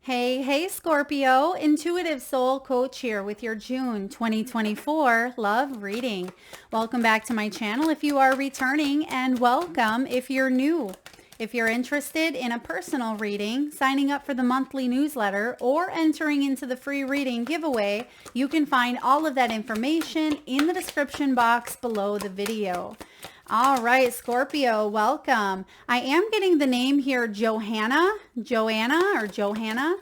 Hey, Scorpio, intuitive soul coach here with your June 2024 love reading. Welcome back to my channel if you are returning, and welcome if you're new. If you're interested in a personal reading, signing up for the monthly newsletter, or entering into the free reading giveaway, you can find all of that information in the description box below the video. All right, Scorpio, welcome. I am getting the name here, Joanna, or Johanna.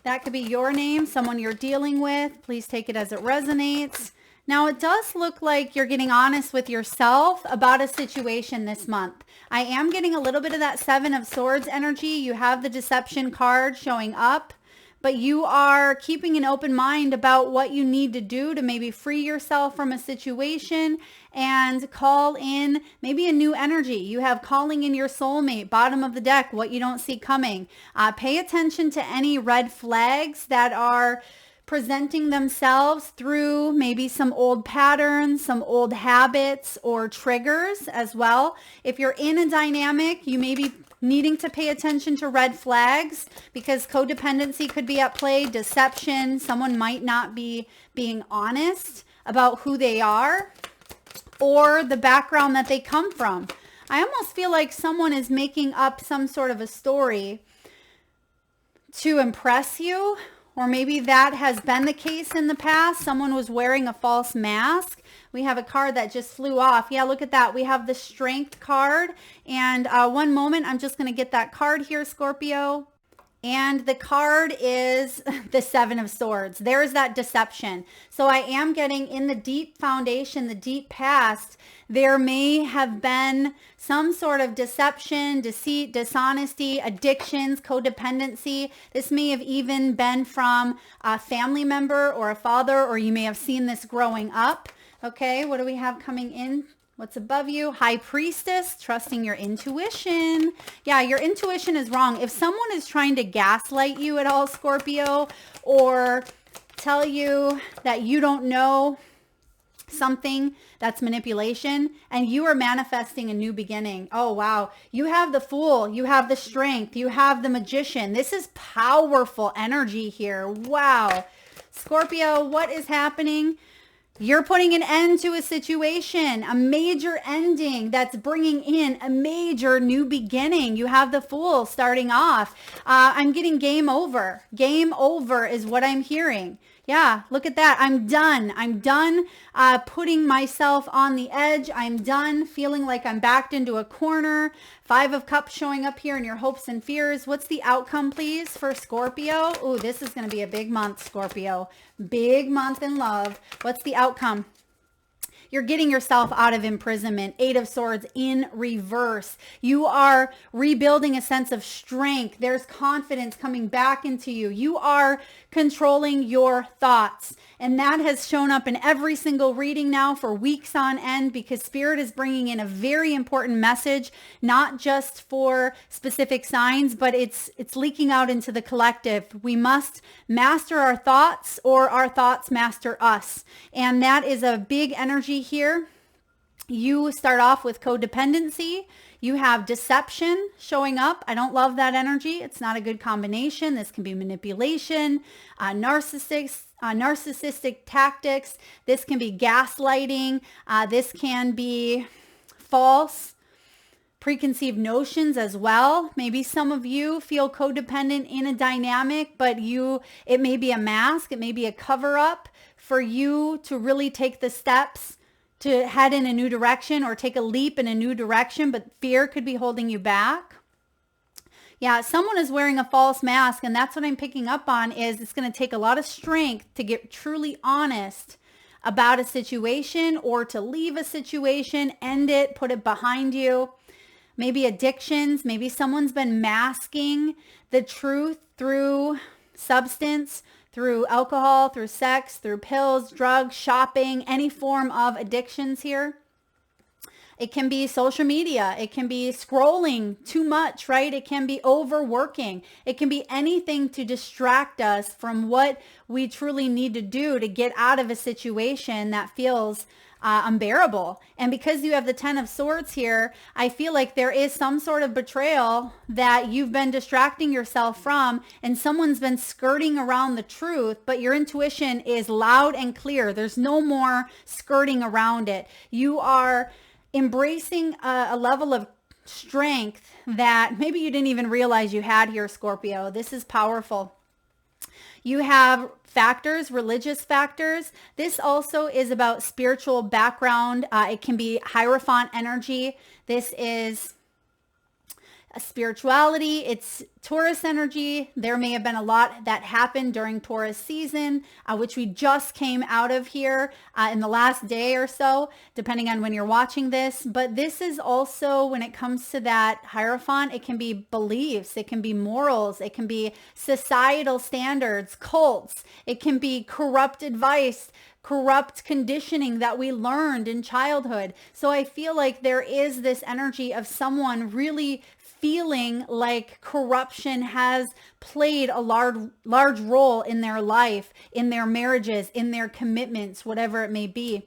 That could be your name, someone you're dealing with. Please take it as it resonates. Now, it does look like you're getting honest with yourself about a situation this month. I am getting a little bit of that Seven of Swords energy. You have the deception card showing up, but you are keeping an open mind about what you need to do to maybe free yourself from a situation and call in maybe a new energy. You have calling in your soulmate, bottom of the deck, what you don't see coming. Pay attention to any red flags that are presenting themselves through maybe some old patterns, some old habits or triggers as well. If you're in a dynamic, you may be needing to pay attention to red flags because codependency could be at play, deception. Someone might not be being honest about who they are or the background that they come from. I almost feel like someone is making up some sort of a story to impress you, or maybe that has been the case in the past. Someone was wearing a false mask. We have a card that just flew off. Yeah, look at that. We have the Strength card. And one moment, I'm just going to get that card here, Scorpio. And the card is the Seven of Swords. There's that deception. So I am getting in the deep foundation, the deep past, there may have been some sort of deception, deceit, dishonesty, addictions, codependency. This may have even been from a family member or a father, or you may have seen this growing up. Okay, what do we have coming in? What's above you? High Priestess, trusting your intuition. Yeah, your intuition is wrong. If someone is trying to gaslight you at all, Scorpio, or tell you that you don't know something, that's manipulation, and you are manifesting a new beginning. Oh, wow. You have the Fool. You have the Strength. You have the Magician. This is powerful energy here. Wow. Scorpio, what is happening? You're putting an end to a situation, a major ending that's bringing in a major new beginning. You have the Fool starting off. I'm getting game over. Game over is what I'm hearing. Yeah, look at that. I'm done. I'm done putting myself on the edge. I'm done feeling like I'm backed into a corner. Five of Cups showing up here in your hopes and fears. What's the outcome, please, for Scorpio? Oh, this is going to be a big month, Scorpio. Big month in love. What's the outcome? You're getting yourself out of imprisonment. Eight of Swords in reverse. You are rebuilding a sense of strength. There's confidence coming back into you. You are controlling your thoughts. And that has shown up in every single reading now for weeks on end, because Spirit is bringing in a very important message, not just for specific signs, but it's leaking out into the collective. We must master our thoughts, or our thoughts master us. And that is a big energy here. You start off with codependency. You have deception showing up. I don't love that energy. It's not a good combination. This can be manipulation, narcissistic tactics. This can be gaslighting. This can be false preconceived notions as well. Maybe some of you feel codependent in a dynamic, but it may be a mask. It may be a cover up for you to really take the steps to head in a new direction or take a leap in a new direction, but fear could be holding you back. Yeah, someone is wearing a false mask, and that's what I'm picking up on. Is it's going to take a lot of strength to get truly honest about a situation, or to leave a situation, end it, put it behind you. Maybe addictions, maybe someone's been masking the truth through substance, through alcohol, through sex, through pills, drugs, shopping, any form of addictions here. It can be social media. It can be scrolling too much, right? It can be overworking. It can be anything to distract us from what we truly need to do to get out of a situation that feels unbearable. And because you have the 10 of Swords here, I feel like there is some sort of betrayal that you've been distracting yourself from, and someone's been skirting around the truth, but your intuition is loud and clear. There's no more skirting around it. You are embracing a level of strength that maybe you didn't even realize you had here, Scorpio. This is powerful. You have factors, religious factors. This also is about spiritual background. It can be Hierophant energy. This is a spirituality. It's Taurus energy. There may have been a lot that happened during Taurus season, which we just came out of here in the last day or so, depending on when you're watching this. But this is also, when it comes to that Hierophant, it can be beliefs, it can be morals, it can be societal standards, cults, it can be corrupt advice, corrupt conditioning that we learned in childhood. So I feel like there is this energy of someone really feeling like corruption has played a large role in their life, in their marriages, in their commitments, whatever it may be.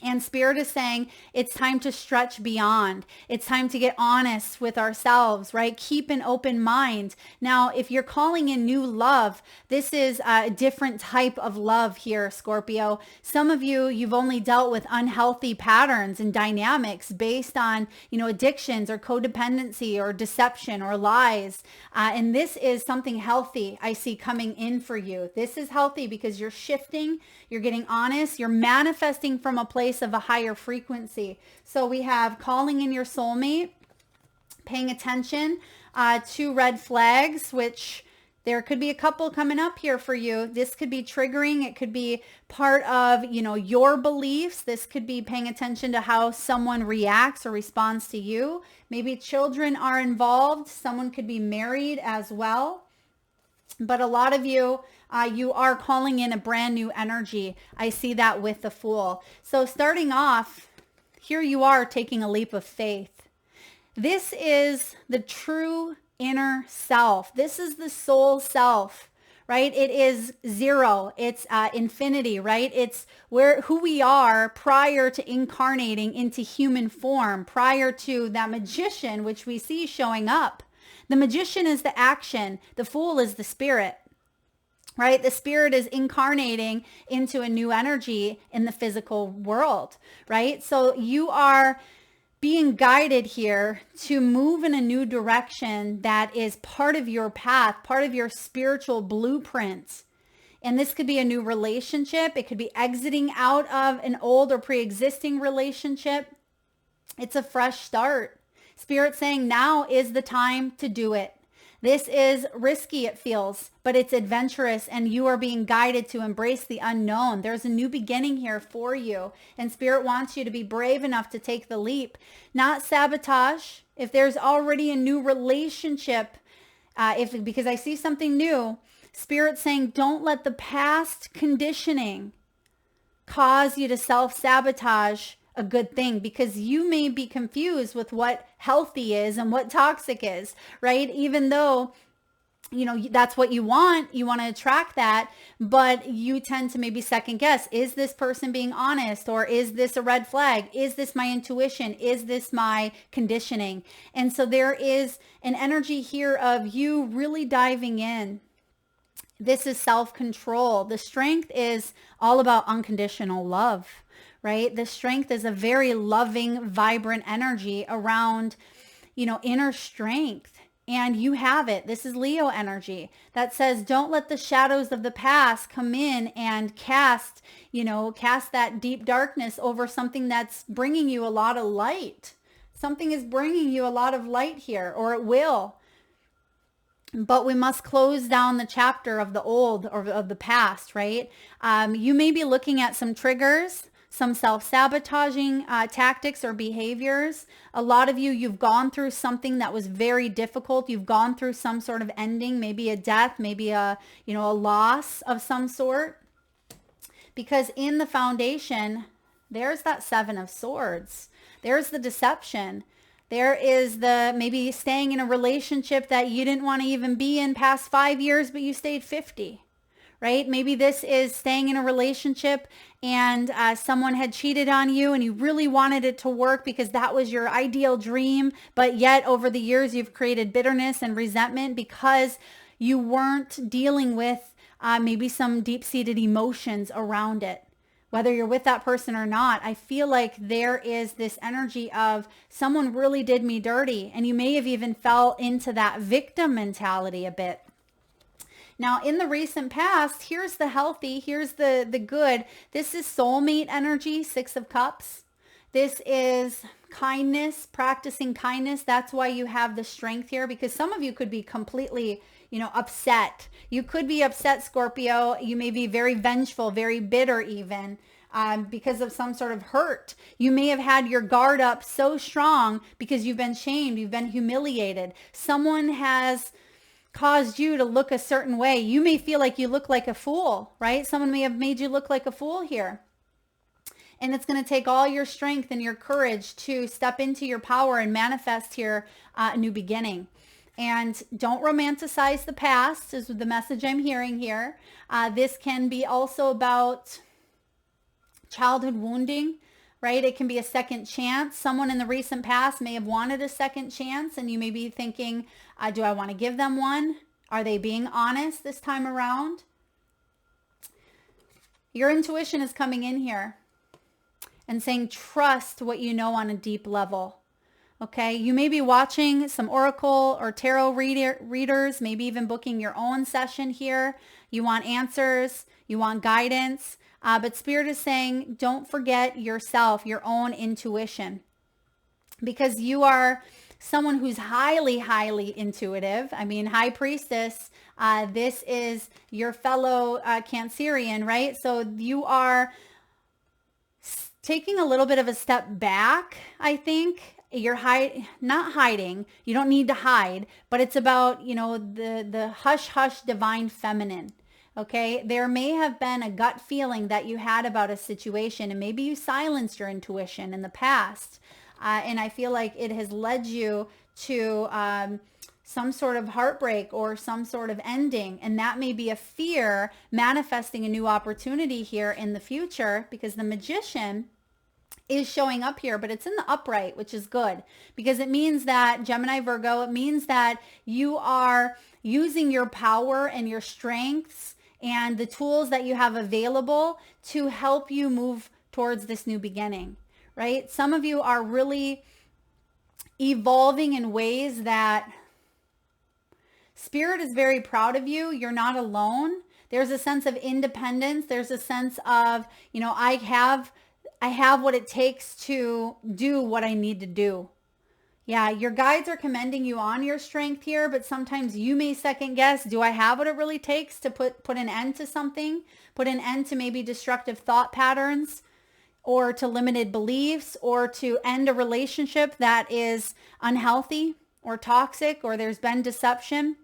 And Spirit is saying it's time to stretch beyond. It's time to get honest with ourselves, right? Keep an open mind. Now, if you're calling in new love, this is a different type of love here, Scorpio. Some of you, you've only dealt with unhealthy patterns and dynamics based on, addictions or codependency or deception or lies. And this is something healthy I see coming in for you. This is healthy because you're shifting, you're getting honest, you're manifesting from a place of a higher frequency. So we have calling in your soulmate, paying attention to red flags, which there could be a couple coming up here for you. This could be triggering. It could be part of, your beliefs. This could be paying attention to how someone reacts or responds to you. Maybe children are involved. Someone could be married as well. But a lot of you, you are calling in a brand new energy. I see that with the Fool. So starting off, here you are taking a leap of faith. This is the true inner self. This is the soul self, right? It is zero. It's infinity, right? It's who we are prior to incarnating into human form, prior to that magician, which we see showing up. The magician is the action. The Fool is the spirit, right? The spirit is incarnating into a new energy in the physical world, right? So you are being guided here to move in a new direction that is part of your path, part of your spiritual blueprint. And this could be a new relationship. It could be exiting out of an old or pre-existing relationship. It's a fresh start. Spirit saying now is the time to do it. This is risky, it feels, but it's adventurous, and you are being guided to embrace the unknown. There's a new beginning here for you, and Spirit wants you to be brave enough to take the leap, not sabotage. If there's already a new relationship, because I see something new, Spirit saying don't let the past conditioning cause you to self-sabotage a good thing, because you may be confused with what healthy is and what toxic is, right? Even though, that's what you want to attract that, but you tend to maybe second guess, is this person being honest, or is this a red flag? Is this my intuition? Is this my conditioning? And so there is an energy here of you really diving in. This is self-control. The strength is all about unconditional love, right? The strength is a very loving, vibrant energy around, inner strength. And you have it. This is Leo energy that says, don't let the shadows of the past come in and cast that deep darkness over something that's bringing you a lot of light. Something is bringing you a lot of light here, or it will. But we must close down the chapter of the old or of the past, right? You may be looking at some triggers, some self-sabotaging tactics or behaviors. A lot of you, you've gone through something that was very difficult. You've gone through some sort of ending, maybe a death, maybe a loss of some sort. Because in the foundation, there's that Seven of Swords. There's the deception. There is the maybe staying in a relationship that you didn't want to even be in past 5 years, but you stayed 50. right? Maybe this is staying in a relationship and someone had cheated on you and you really wanted it to work because that was your ideal dream. But yet over the years, you've created bitterness and resentment because you weren't dealing with maybe some deep-seated emotions around it. Whether you're with that person or not, I feel like there is this energy of someone really did me dirty. And you may have even fell into that victim mentality a bit. Now, in the recent past, here's the healthy, here's the good. This is soulmate energy, 6 of Cups. This is kindness, practicing kindness. That's why you have the strength here, because some of you could be completely, upset. You could be upset, Scorpio. You may be very vengeful, very bitter even. Because of some sort of hurt. You may have had your guard up so strong because you've been shamed, you've been humiliated. Someone has caused you to look a certain way. You may feel like you look like a fool, right? Someone may have made you look like a fool here. And it's going to take all your strength and your courage to step into your power and manifest here a new beginning. And don't romanticize the past is the message I'm hearing here. This can be also about childhood wounding, right? It can be a second chance. Someone in the recent past may have wanted a second chance and you may be thinking, do I want to give them one? Are they being honest this time around? Your intuition is coming in here and saying, trust what you know on a deep level. Okay, you may be watching some oracle or tarot readers, maybe even booking your own session here. You want answers, you want guidance. But Spirit is saying, don't forget yourself, your own intuition, because you are someone who's highly, highly intuitive. I mean, High Priestess, this is your fellow Cancerian, right? So you are taking a little bit of a step back, I think. You're not hiding. You don't need to hide, but it's about, the hush, hush, divine feminine. Okay, there may have been a gut feeling that you had about a situation and maybe you silenced your intuition in the past. And I feel like it has led you to some sort of heartbreak or some sort of ending. And that may be a fear manifesting a new opportunity here in the future, because the Magician is showing up here, but it's in the upright, which is good because it means that Gemini, Virgo, it means that you are using your power and your strengths and the tools that you have available to help you move towards this new beginning, right? Some of you are really evolving in ways that Spirit is very proud of you. You're not alone. There's a sense of independence. There's a sense of, I have what it takes to do what I need to do. Yeah, your guides are commending you on your strength here, but sometimes you may second guess, do I have what it really takes to put an end to something, put an end to maybe destructive thought patterns or to limited beliefs or to end a relationship that is unhealthy or toxic or there's been deception?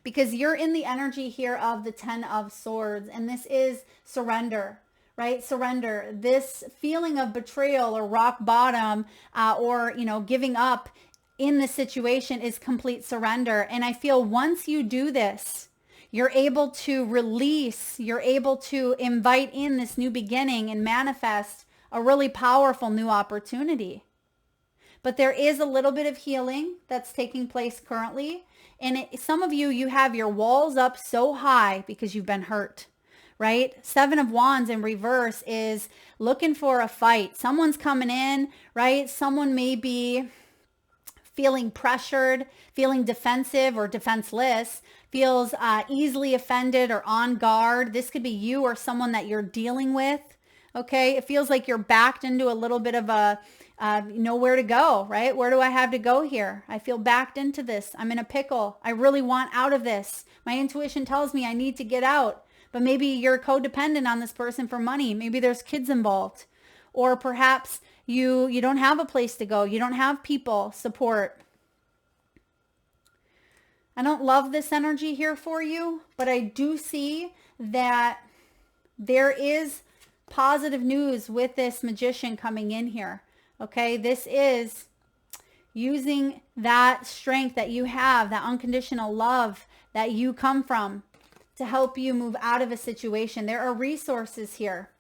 Because you're in the energy here of the 10 of Swords, and this is surrender. Right? Surrender. This feeling of betrayal or rock bottom or, giving up in the situation is complete surrender. And I feel once you do this, you're able to release, you're able to invite in this new beginning and manifest a really powerful new opportunity. But there is a little bit of healing that's taking place currently. And some of you have your walls up so high because you've been hurt. Right? 7 of Wands in reverse is looking for a fight. Someone's coming in, right? Someone may be feeling pressured, feeling defensive or defenseless, feels easily offended or on guard. This could be you or someone that you're dealing with. Okay. It feels like you're backed into a little bit of a, nowhere to go, right? Where do I have to go here? I feel backed into this. I'm in a pickle. I really want out of this. My intuition tells me I need to get out. But maybe you're codependent on this person for money. Maybe there's kids involved. Or perhaps you don't have a place to go. You don't have people support. I don't love this energy here for you, but I do see that there is positive news with this Magician coming in here. Okay, this is using that strength that you have, that unconditional love that you come from, to help you move out of a situation. There are resources here.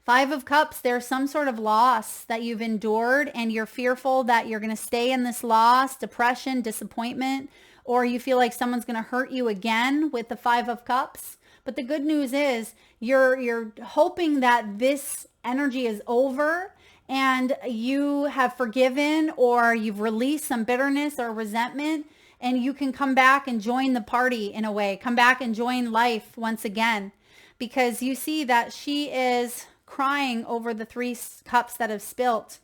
Five of Cups, there's some sort of loss that you've endured and you're fearful that you're going to stay in this loss, depression, disappointment, or you feel like someone's going to hurt you again with the Five of Cups. But the good news is you're hoping that this energy is over and you have forgiven or you've released some bitterness or resentment, and you can come back and join the party in a way, come back and join life once again, because you see that she is crying over the 3 cups that have spilt.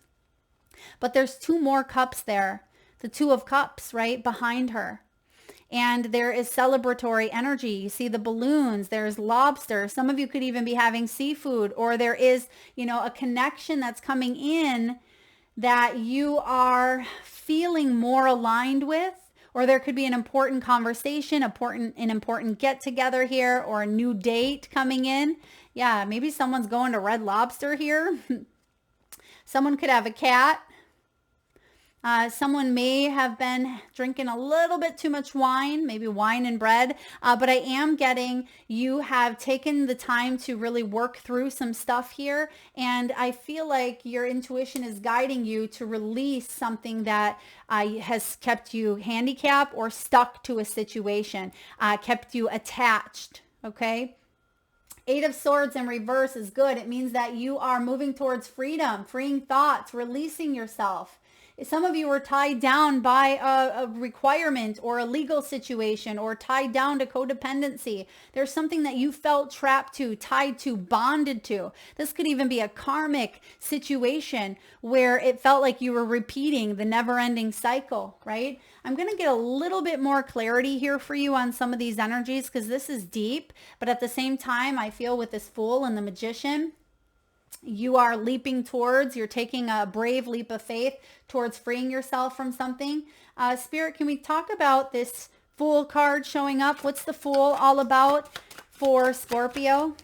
But there's 2 more cups there, the 2 of Cups right behind her. And there is celebratory energy. You see the balloons, there's lobster. Some of you could even be having seafood, or there is, a connection that's coming in that you are feeling more aligned with, or there could be an important conversation, an important get together here, or a new date coming in. Yeah, maybe someone's going to Red Lobster here. Someone could have a cat. Someone may have been drinking a little bit too much wine, maybe wine and bread, but I am getting you have taken the time to really work through some stuff here, and I feel like your intuition is guiding you to release something that has kept you handicapped or stuck to a situation, kept you attached, okay? 8 of Swords in reverse is good. It means that you are moving towards freedom, freeing thoughts, releasing yourself. Some of you were tied down by a requirement or a legal situation, or tied down to codependency. There's something that you felt trapped to, tied to, bonded to. This could even be a karmic situation where it felt like you were repeating the never-ending cycle, right? I'm going to get a little bit more clarity here for you on some of these energies because this is deep, but at the same time, I feel with this Fool and the Magician, you are leaping towards, you're taking a brave leap of faith towards freeing yourself from something. Spirit, can we talk about this Fool card showing up? What's the Fool all about for Scorpio?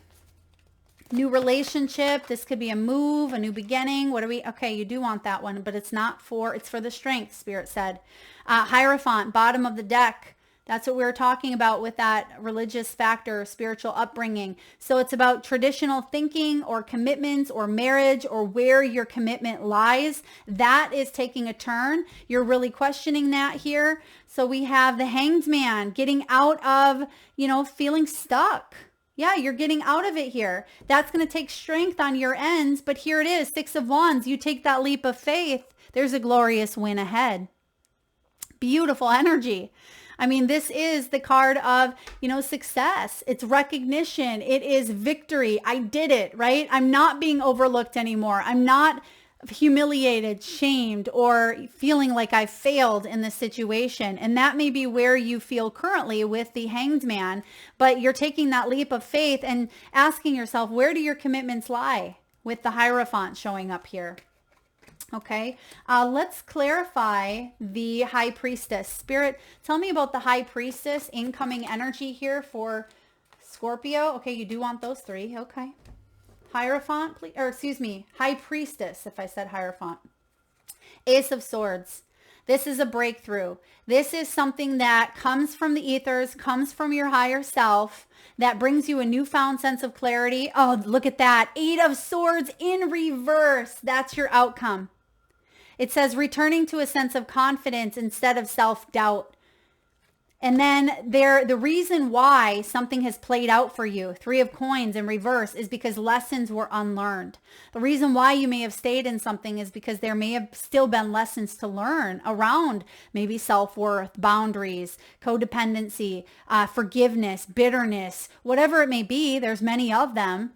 New relationship. This could be a move, a new beginning. Okay, you do want that one, but it's for the Strength, Spirit said. Hierophant, bottom of the deck. That's what we were talking about with that religious factor, spiritual upbringing. So it's about traditional thinking or commitments or marriage or where your commitment lies. That is taking a turn. You're really questioning that here. So we have the Hanged Man getting out of, feeling stuck. Yeah, you're getting out of it here. That's going to take strength on your ends. But here it is, 6 of Wands. You take that leap of faith. There's a glorious win ahead. Beautiful energy. I mean, this is the card of, success. It's recognition. It is victory. I did it, right? I'm not being overlooked anymore. I'm not humiliated, shamed, or feeling like I failed in this situation. And that may be where you feel currently with the Hanged Man, but you're taking that leap of faith and asking yourself, where do your commitments lie, with the Hierophant showing up here? Okay, let's clarify the High Priestess. Spirit, tell me about the High Priestess incoming energy here for Scorpio. Okay, you do want those 3. Okay. Hierophant, please, or excuse me, High Priestess, if I said Hierophant. Ace of Swords. This is a breakthrough. This is something that comes from the ethers, comes from your higher self, that brings you a newfound sense of clarity. Oh, look at that. 8 of Swords in reverse. That's your outcome. It says returning to a sense of confidence instead of self-doubt. And then the reason why something has played out for you, 3 of Coins in reverse, is because lessons were unlearned. The reason why you may have stayed in something is because there may have still been lessons to learn around maybe self-worth, boundaries, codependency, forgiveness, bitterness, whatever it may be. There's many of them.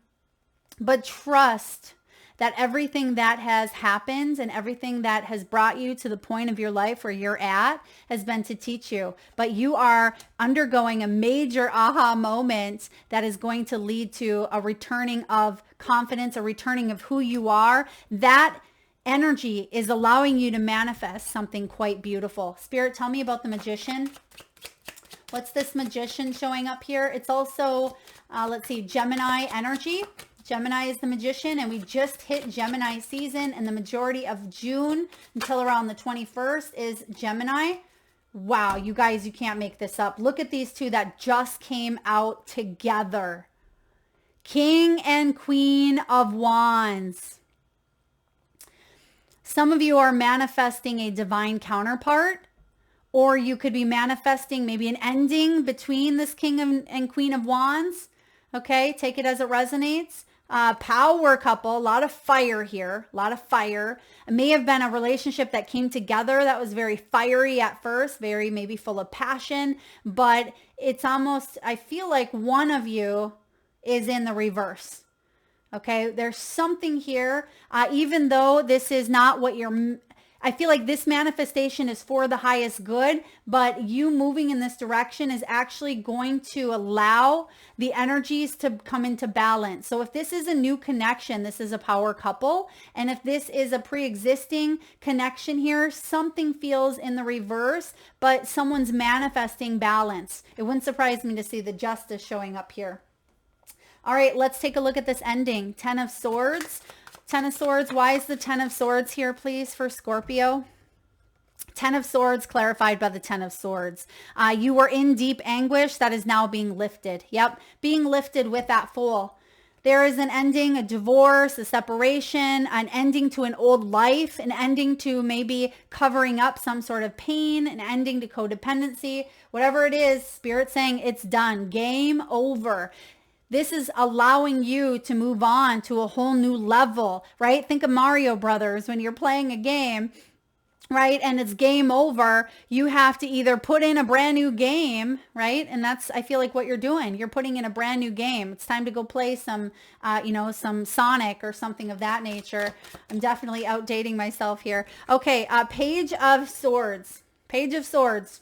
But trust that everything that has happened and everything that has brought you to the point of your life where you're at has been to teach you. But you are undergoing a major aha moment that is going to lead to a returning of confidence, a returning of who you are. That energy is allowing you to manifest something quite beautiful. Spirit, tell me about the Magician. What's this Magician showing up here? It's also, let's see, Gemini energy. Gemini is the Magician, and we just hit Gemini season, and the majority of June until around the 21st is Gemini. Wow, you guys, you can't make this up. Look at these two that just came out together. King and Queen of Wands. Some of you are manifesting a divine counterpart, or you could be manifesting maybe an ending between this King and Queen of Wands. Okay, take it as it resonates. Power couple, a lot of fire here, a lot of fire. It may have been a relationship that came together that was very fiery at first, very maybe full of passion, but it's almost, I feel like one of you is in the reverse. Okay, there's something here, even though this is not what I feel like this manifestation is for the highest good, but you moving in this direction is actually going to allow the energies to come into balance. So if this is a new connection, this is a power couple. And if this is a pre-existing connection here, something feels in the reverse, but someone's manifesting balance. It wouldn't surprise me to see the justice showing up here. All right, let's take a look at this ending. 10 of Swords. 10 of Swords. Why is the 10 of Swords here, please, for Scorpio? 10 of Swords clarified by the 10 of Swords. You were in deep anguish that is now being lifted. Yep, being lifted with that Fool. There is an ending, a divorce, a separation, an ending to an old life, an ending to maybe covering up some sort of pain, an ending to codependency. Whatever it is, Spirit saying it's done. Game over. This is allowing you to move on to a whole new level, right? Think of Mario Brothers when you're playing a game, right? And it's game over. You have to either put in a brand new game, right? And that's, I feel like what you're doing. You're putting in a brand new game. It's time to go play some, some Sonic or something of that nature. I'm definitely outdating myself here. Okay, Page of Swords. Page of Swords.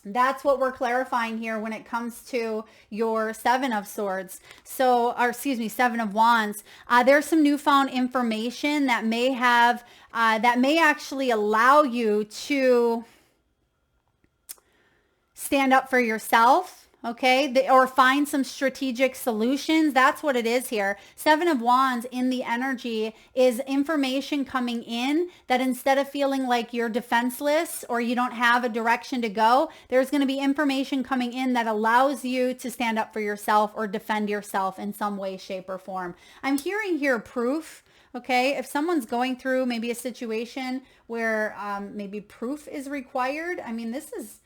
That's what we're clarifying here when it comes to your 7 of Swords. So, or excuse me, 7 of Wands. There's some newfound information that may have, that may actually allow you to stand up for yourself. Okay, or find some strategic solutions. That's what it is here. 7 of Wands in the energy is information coming in that instead of feeling like you're defenseless or you don't have a direction to go, there's going to be information coming in that allows you to stand up for yourself or defend yourself in some way, shape, or form. I'm hearing here proof. Okay, if someone's going through maybe a situation where maybe proof is required, I mean, this is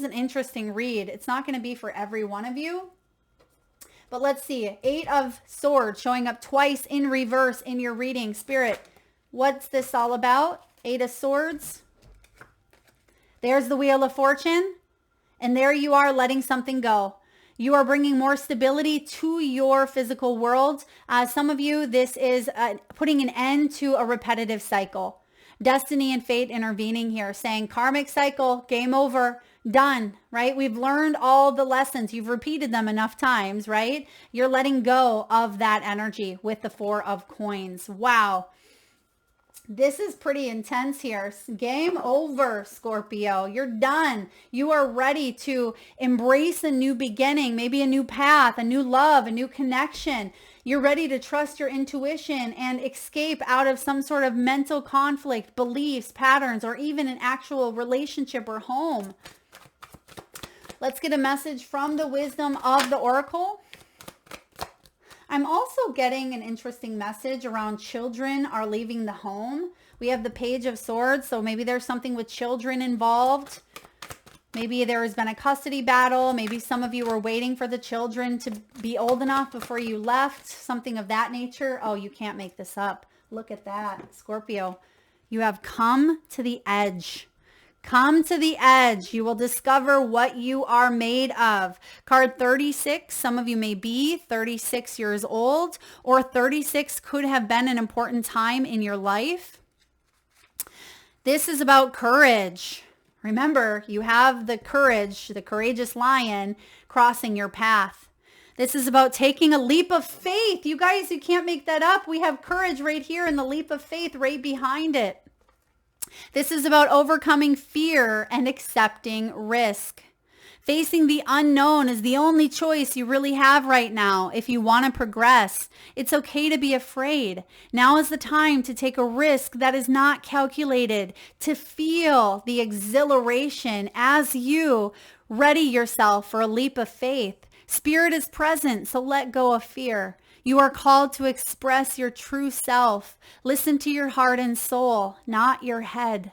an interesting read. It's not going to be for every one of you. But let's see. 8 of Swords showing up twice in reverse in your reading. Spirit, what's this all about? 8 of Swords. There's the Wheel of Fortune. And there you are letting something go. You are bringing more stability to your physical world. Some of you, this is putting an end to a repetitive cycle. Destiny and fate intervening here, saying karmic cycle, game over. Done, right? We've learned all the lessons. You've repeated them enough times, right? You're letting go of that energy with the 4 of Coins. Wow. This is pretty intense here. Game over, Scorpio. You're done. You are ready to embrace a new beginning, maybe a new path, a new love, a new connection. You're ready to trust your intuition and escape out of some sort of mental conflict, beliefs, patterns, or even an actual relationship or home. Let's get a message from the wisdom of the Oracle. I'm also getting an interesting message around children are leaving the home. We have the Page of Swords, so maybe there's something with children involved. Maybe there has been a custody battle. Maybe some of you were waiting for the children to be old enough before you left, something of that nature. Oh, you can't make this up. Look at that, Scorpio. You have come to the edge. Come to the edge. You will discover what you are made of. Card 36. Some of you may be 36 years old, or 36 could have been an important time in your life. This is about courage. Remember, you have the courage, the courageous lion crossing your path. This is about taking a leap of faith. You guys, you can't make that up. We have courage right here and the leap of faith right behind it. This is about overcoming fear and accepting risk. Facing the unknown is the only choice you really have right now if you want to progress. It's okay to be afraid. Now is the time to take a risk that is not calculated, to feel the exhilaration as you ready yourself for a leap of faith. Spirit is present, so let go of fear. You are called to express your true self. Listen to your heart and soul, not your head.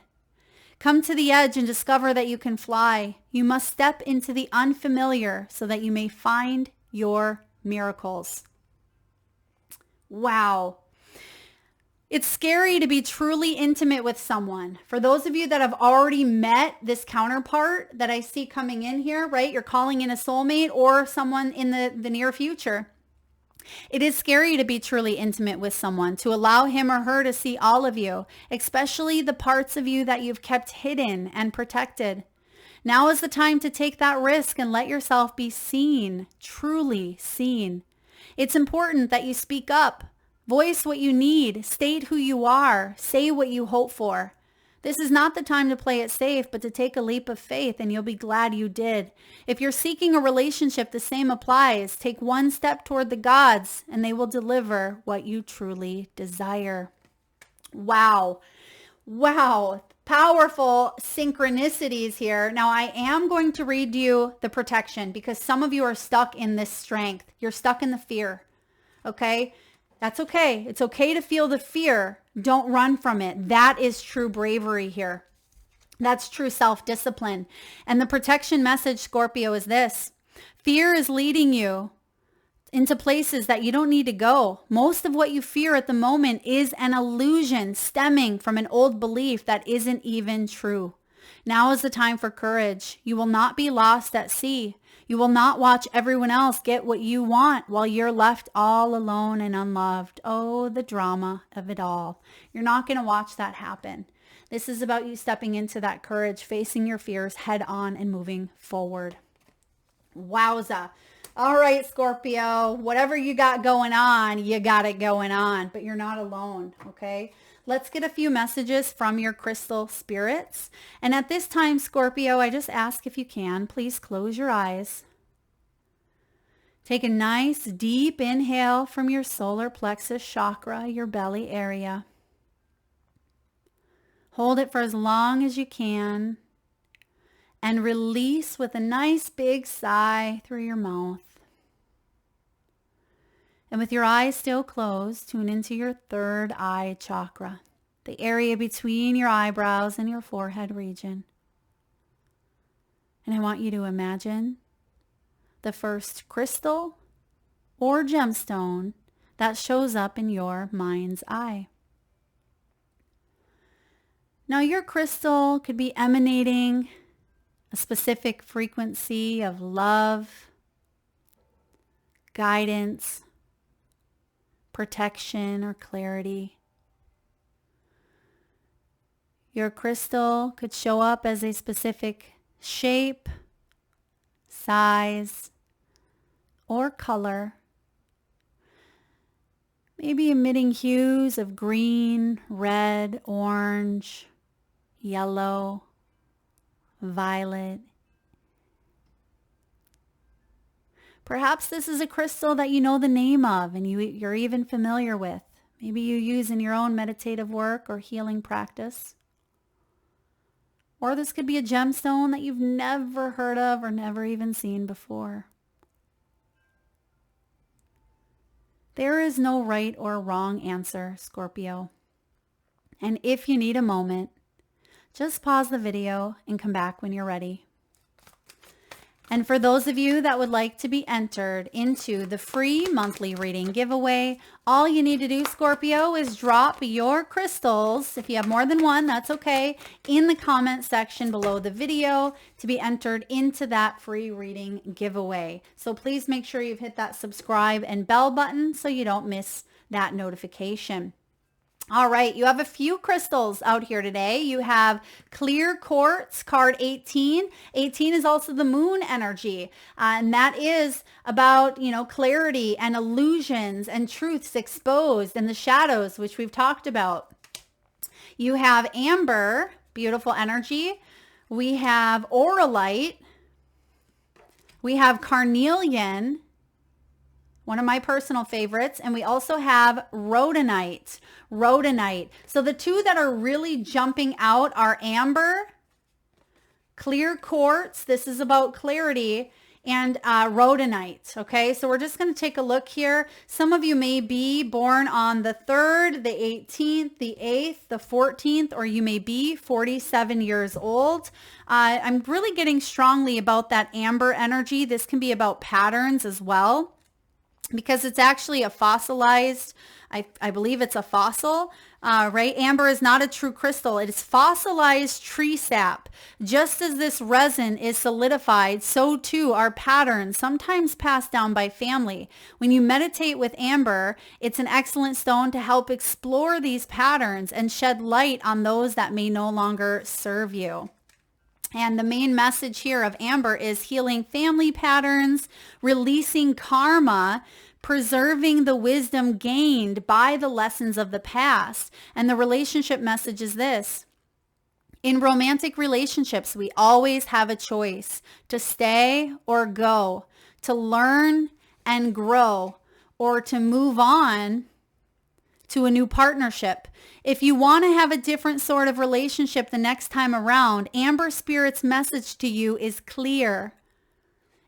Come to the edge and discover that you can fly. You must step into the unfamiliar so that you may find your miracles. Wow. It's scary to be truly intimate with someone. For those of you that have already met this counterpart that I see coming in here, right? You're calling in a soulmate or someone in the near future. It is scary to be truly intimate with someone, to allow him or her to see all of you, especially the parts of you that you've kept hidden and protected. Now is the time to take that risk and let yourself be seen, truly seen. It's important that you speak up, voice what you need, state who you are, say what you hope for. This is not the time to play it safe, but to take a leap of faith, and you'll be glad you did. If you're seeking a relationship, the same applies. Take one step toward the gods, and they will deliver what you truly desire. Wow. Wow. Powerful synchronicities here. Now, I am going to read you the protection because some of you are stuck in this strength. You're stuck in the fear. Okay? That's okay. It's okay to feel the fear. Don't run from it. That is true bravery here. That's true self-discipline. And the protection message, Scorpio, is this. Fear is leading you into places that you don't need to go. Most of what you fear at the moment is an illusion stemming from an old belief that isn't even true. Now is the time for courage. You will not be lost at sea. You will not watch everyone else get what you want while you're left all alone and unloved. Oh, the drama of it all. You're not going to watch that happen. This is about you stepping into that courage, facing your fears head on and moving forward. Wowza. All right, Scorpio, whatever you got going on, you got it going on, but you're not alone, okay? Let's get a few messages from your crystal spirits. And at this time, Scorpio, I just ask if you can, please close your eyes. Take a nice deep inhale from your solar plexus chakra, your belly area. Hold it for as long as you can. And release with a nice big sigh through your mouth. And with your eyes still closed, tune into your third eye chakra, the area between your eyebrows and your forehead region. And I want you to imagine the first crystal or gemstone that shows up in your mind's eye. Now your crystal could be emanating a specific frequency of love, guidance, protection, or clarity. Your crystal could show up as a specific shape, size, or color. Maybe emitting hues of green, red, orange, yellow, violet. Perhaps this is a crystal that you know the name of and you're even familiar with. Maybe you use in your own meditative work or healing practice. Or this could be a gemstone that you've never heard of or never even seen before. There is no right or wrong answer, Scorpio. And if you need a moment, just pause the video and come back when you're ready. And for those of you that would like to be entered into the free monthly reading giveaway, all you need to do, Scorpio, is drop your crystals, if you have more than one, that's okay, in the comment section below the video to be entered into that free reading giveaway. So please make sure you've hit that subscribe and bell button so you don't miss that notification. All right, you have a few crystals out here today. You have clear quartz, card 18. 18 is also the moon energy, and that is about, clarity and illusions and truths exposed and the shadows, which we've talked about. You have amber, beautiful energy. We have auralite, We have carnelian, one of my personal favorites, and we also have rhodonite. Rhodonite. So the two that are really jumping out are amber, clear quartz. This is about clarity. And rhodonite. Okay, so we're just going to take a look here. Some of you may be born on the 3rd, the 18th, the 8th, the 14th, or you may be 47 years old. I'm really getting strongly about that amber energy. This can be about patterns as well, because it's actually a fossilized, I believe it's a fossil, right? Amber is not a true crystal. It is fossilized tree sap. Just as this resin is solidified, so too are patterns, sometimes passed down by family. When you meditate with amber, it's an excellent stone to help explore these patterns and shed light on those that may no longer serve you. And the main message here of amber is healing family patterns, releasing karma, preserving the wisdom gained by the lessons of the past. And the relationship message is this. In romantic relationships, we always have a choice to stay or go, to learn and grow, or to move on to a new partnership. If you want to have a different sort of relationship the next time around, Amber Spirit's message to you is clear.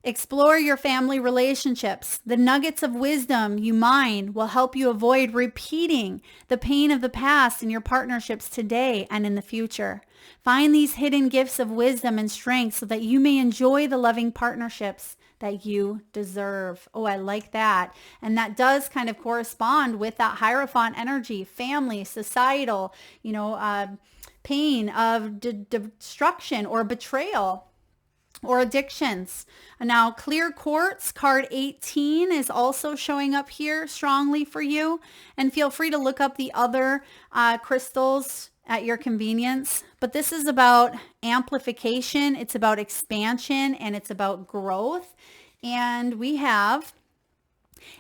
Explore your family relationships. The nuggets of wisdom you mine will help you avoid repeating the pain of the past in your partnerships today and in the future. Find these hidden gifts of wisdom and strength so that you may enjoy the loving partnerships that you deserve. Oh, I like that. And that does kind of correspond with that Hierophant energy, family, societal, pain of destruction or betrayal or addictions. Now, clear quartz, card 18, is also showing up here strongly for you. And feel free to look up the other crystals at your convenience. But this is about amplification, it's about expansion, and it's about growth. And we have,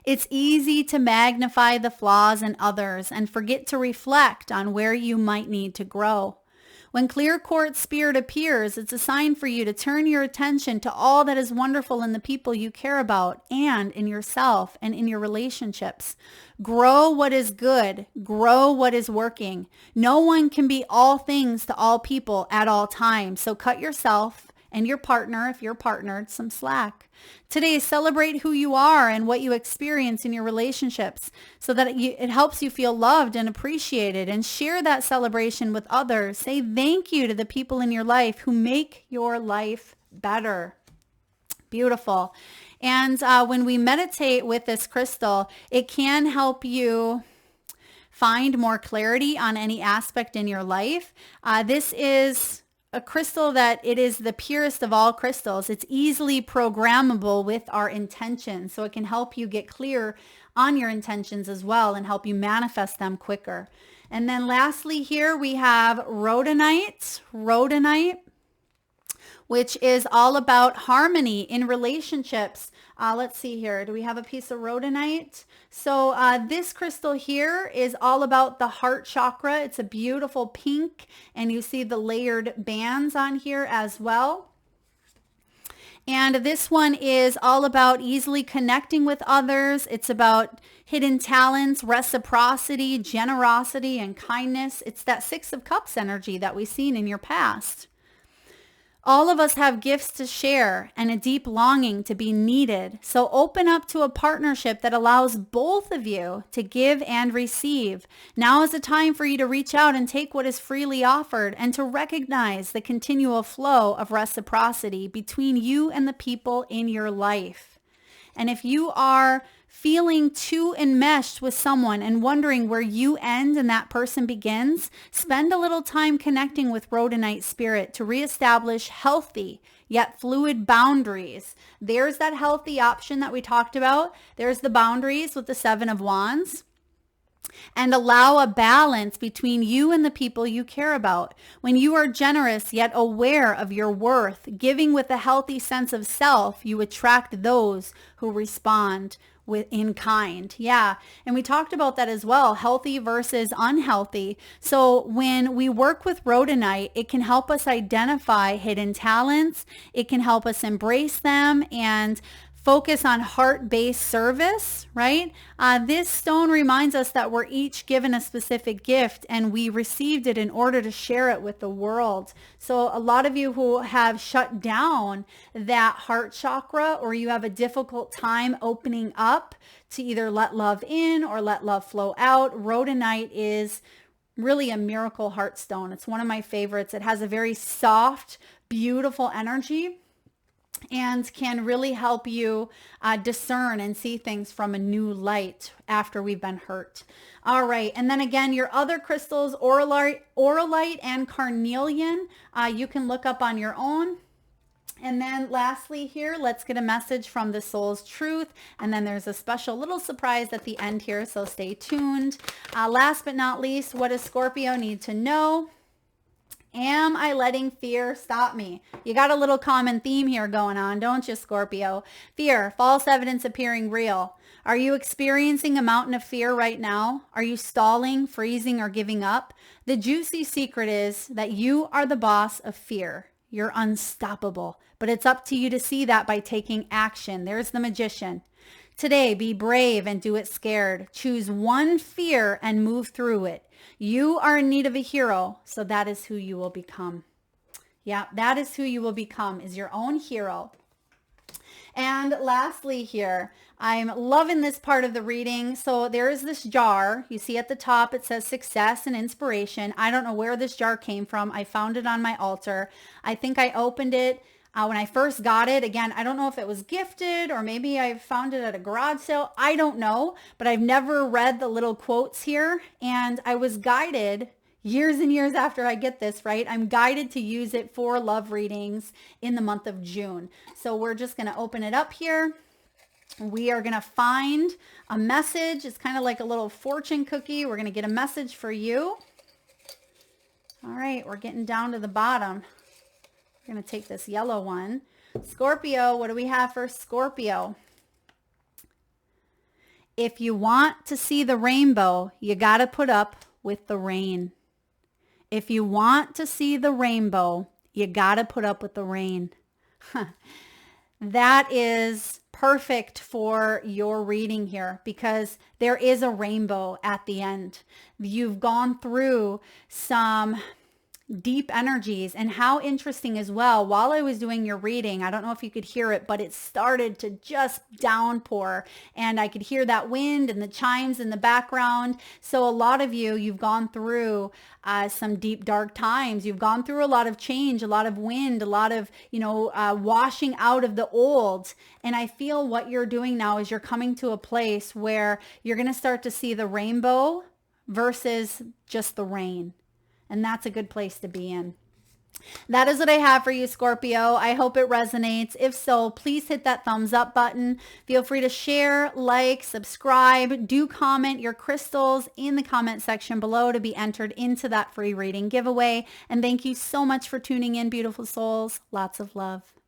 it's easy to magnify the flaws in others and forget to reflect on where you might need to grow. When clear quartz spirit appears, it's a sign for you to turn your attention to all that is wonderful in the people you care about and in yourself and in your relationships. Grow what is good. Grow what is working. No one can be all things to all people at all times. So cut yourself and your partner, if you're partnered, some slack. Today, celebrate who you are and what you experience in your relationships so that it helps you feel loved and appreciated, and share that celebration with others. Say thank you to the people in your life who make your life better. Beautiful. And when we meditate with this crystal, it can help you find more clarity on any aspect in your life. This is a crystal that it is the purest of all crystals. It's easily programmable with our intentions. So it can help you get clear on your intentions as well and help you manifest them quicker. And then lastly here we have rhodonite. Rhodonite, which is all about harmony in relationships. Let's see here. Do we have a piece of rhodonite? So this crystal here is all about the heart chakra. It's a beautiful pink, and you see the layered bands on here as well. And this one is all about easily connecting with others. It's about hidden talents, reciprocity, generosity, and kindness. It's that 6 of Cups energy that we've seen in your past. All of us have gifts to share and a deep longing to be needed. So open up to a partnership that allows both of you to give and receive. Now is the time for you to reach out and take what is freely offered, and to recognize the continual flow of reciprocity between you and the people in your life. And if you are feeling too enmeshed with someone and wondering where you end and that person begins, spend a little time connecting with rhodonite spirit to reestablish healthy yet fluid boundaries. There's that healthy option that we talked about. There's the boundaries with the 7 of Wands. And allow a balance between you and the people you care about. When you are generous yet aware of your worth, giving with a healthy sense of self, you attract those who respond in kind. Yeah. And we talked about that as well, healthy versus unhealthy. So when we work with rhodonite, it can help us identify hidden talents. It can help us embrace them and focus on heart-based service, right? This stone reminds us that we're each given a specific gift and we received it in order to share it with the world. So a lot of you who have shut down that heart chakra, or you have a difficult time opening up to either let love in or let love flow out, rhodonite is really a miracle heart stone. It's one of my favorites. It has a very soft, beautiful energy and can really help you discern and see things from a new light after we've been hurt. All right. And then again, your other crystals, auralite and carnelian, you can look up on your own. And then lastly here, let's get a message from the soul's truth. And then there's a special little surprise at the end here, so stay tuned. Last but not least, what does Scorpio need to know? Am I letting fear stop me? You got a little common theme here going on, don't you, Scorpio? Fear, false evidence appearing real. Are you experiencing a mountain of fear right now? Are you stalling, freezing, or giving up? The juicy secret is that you are the boss of fear. You're unstoppable, but it's up to you to see that by taking action. There's the magician. Today, be brave and do it scared. Choose one fear and move through it. You are in need of a hero, so that is who you will become. Yeah, that is who you will become, is your own hero. And lastly here, I'm loving this part of the reading. So there is this jar. You see at the top, it says success and inspiration. I don't know where this jar came from. I found it on my altar. I think I opened it when I first got it. Again, I don't know if it was gifted or maybe I found it at a garage sale. I don't know, but I've never read the little quotes here. And I was guided years and years after I get this, right? I'm guided to use it for love readings in the month of June. So we're just going to open it up here. We are going to find a message. It's kind of like a little fortune cookie. We're going to get a message for you. All right, we're getting down to the bottom. We're going to take this yellow one. Scorpio, what do we have for Scorpio? If you want to see the rainbow, you got to put up with the rain. If you want to see the rainbow, you got to put up with the rain. That is perfect for your reading here because there is a rainbow at the end. You've gone through some deep energies, and how interesting as well, while I was doing your reading, I don't know if you could hear it, but it started to just downpour and I could hear that wind and the chimes in the background. So a lot of you've gone through some deep dark times. You've gone through a lot of change, a lot of wind, a lot of washing out of the old. And I feel what you're doing now is you're coming to a place where you're going to start to see the rainbow versus just the rain. And that's a good place to be in. That is what I have for you, Scorpio. I hope it resonates. If so, please hit that thumbs up button. Feel free to share, like, subscribe. Do comment your crystals in the comment section below to be entered into that free reading giveaway. And thank you so much for tuning in, beautiful souls. Lots of love.